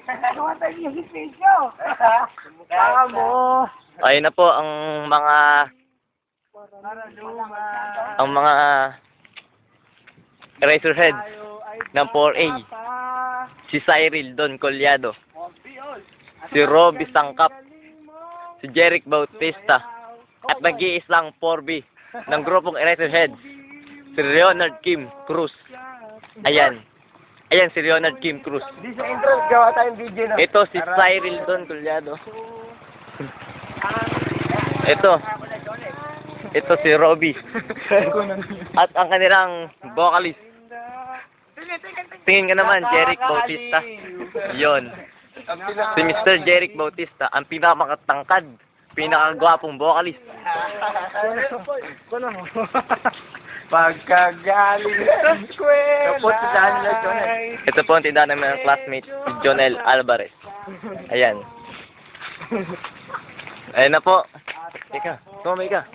Namatay niyo si Pedro. Kaya mo. Ayun na po ang mga Eraserhead ng 4A. Si Cyril Don Collado. Si Robbie Sangkap. Si Jeric Bautista. At nag-iisang 4B ng grupong Eraserhead. Si Leonard Kim Cruz. Ayan. Ayan si Leonard Kim Cruz. Di sa intro, gawa tayong video na. Ito si Cyril Don Collado. Ito si Robbie. At ang kanilang vocalist. Tingin ka naman, Jeric Bautista. Yon. Si Mr. Jeric Bautista, ang pinamakatangkad, pinakagwapong vocalist. Pagkagaling sa eskwela. Tapos si Daniel Jonel. Ito po ang tindahan namin ng classmate, si Jonel Alvarez. Ayan. Ayan na po. Teka, tumamay ka.